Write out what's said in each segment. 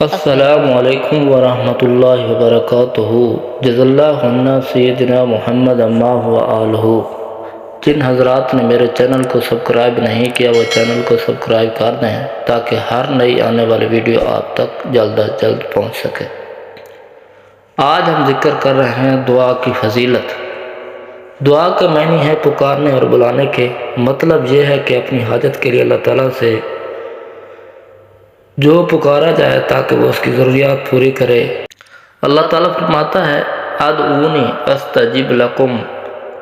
السلام علیکم ورحمۃ اللہ وبرکاتہ۔ جزا اللہ عنا سیدنا محمد اماہ و آلہ۔ جن حضرات نے میرے چینل کو سبسکرائب نہیں کیا وہ چینل کو سبسکرائب کر دیں تاکہ ہر نئی آنے والی ویڈیو آپ تک جلد از جلد پہنچ سکے۔ آج ہم ذکر کر رہے ہیں دعا کی فضیلت۔ دعا کا معنی ہے پکارنے اور بلانے کے۔ مطلب یہ ہے کہ اپنی حاجت کے لیے اللہ تعالیٰ سے جو پکارا جائے تاکہ وہ اس کی ضروریات پوری کرے۔ اللہ تعالیٰ فرماتا ہے ادعونی استجب لکم،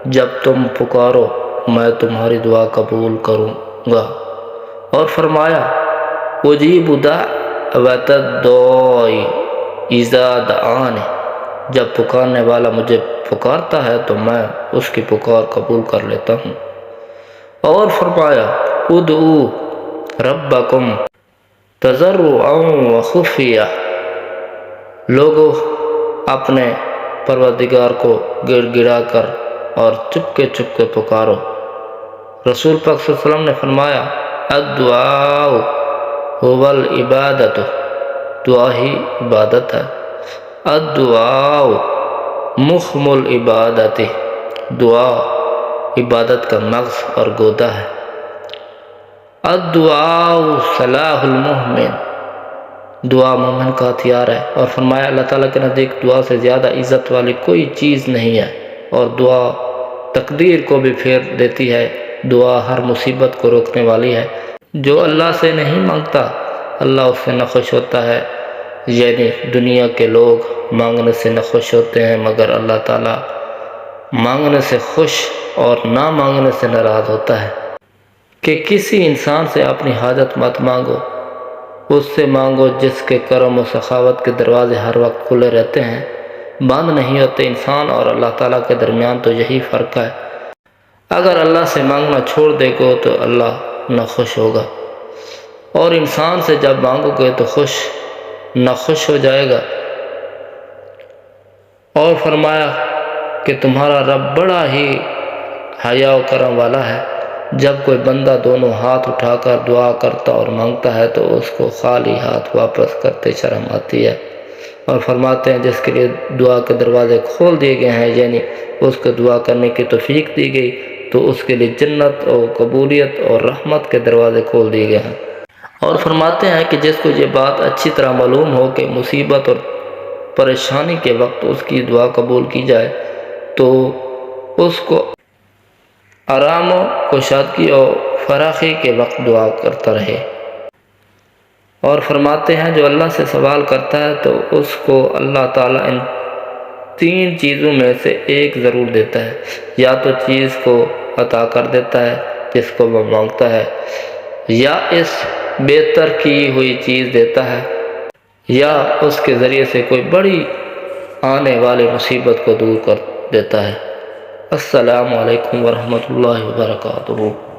جب تم پکارو میں تمہاری دعا قبول کروں گا۔ اور فرمایا اجیب دعوت الداعی اذا دعان، جب پکارنے والا مجھے پکارتا ہے تو میں اس کی پکار قبول کر لیتا ہوں۔ اور فرمایا ادعو ربکم تضرعا وخفیہ، لوگو اپنے پروردگار کو گڑ گڑا کر اور چپکے چپکے پکارو۔ رسول پاک صلی اللہ علیہ وسلم نے فرمایا الدعاء هو العبادت، دعا ہی عبادت ہے۔ الدعاء مخم العبادت، دعا عبادت کا مغز اور گودا ہے۔ الدعاء سلاح المؤمن، دعا مومن کا ہتھیار ہے۔ اور فرمایا اللہ تعالیٰ کے نزدیک دعا سے زیادہ عزت والی کوئی چیز نہیں ہے، اور دعا تقدیر کو بھی پھیر دیتی ہے۔ دعا ہر مصیبت کو روکنے والی ہے۔ جو اللہ سے نہیں مانگتا اللہ اس سے نہ خوش ہوتا ہے، یعنی دنیا کے لوگ مانگنے سے نہ خوش ہوتے ہیں مگر اللہ تعالیٰ مانگنے سے خوش اور نہ مانگنے سے ناراض ہوتا ہے۔ کہ کسی انسان سے اپنی حاجت مت مانگو، اس سے مانگو جس کے کرم و سخاوت کے دروازے ہر وقت کھلے رہتے ہیں، بند نہیں ہوتے۔ انسان اور اللہ تعالیٰ کے درمیان تو یہی فرق ہے۔ اگر اللہ سے مانگنا چھوڑ دے گو تو اللہ نہ خوش ہوگا، اور انسان سے جب مانگو گے تو نہ خوش ہو جائے گا۔ اور فرمایا کہ تمہارا رب بڑا ہی حیا و کرم والا ہے۔ جب کوئی بندہ دونوں ہاتھ اٹھا کر دعا کرتا اور مانگتا ہے تو اس کو خالی ہاتھ واپس کرتے شرم آتی ہے۔ اور فرماتے ہیں جس کے لیے دعا کے دروازے کھول دیے گئے ہیں، یعنی اس کو دعا کرنے کی توفیق دی گئی، تو اس کے لیے جنت اور قبولیت اور رحمت کے دروازے کھول دیے گئے ہیں۔ اور فرماتے ہیں کہ جس کو یہ بات اچھی طرح معلوم ہو کہ مصیبت اور پریشانی کے وقت اس کی دعا قبول کی جائے تو اس کو آرام و کشادگی اور فراخی کے وقت دعا کرتا رہے۔ اور فرماتے ہیں جو اللہ سے سوال کرتا ہے تو اس کو اللہ تعالیٰ ان تین چیزوں میں سے ایک ضرور دیتا ہے۔ یا تو چیز کو عطا کر دیتا ہے جس کو وہ مانگتا ہے، یا اس بہتر کی ہوئی چیز دیتا ہے، یا اس کے ذریعے سے کوئی بڑی آنے والی مصیبت کو دور کر دیتا ہے۔ السلام علیکم ورحمۃ اللہ وبرکاتہ۔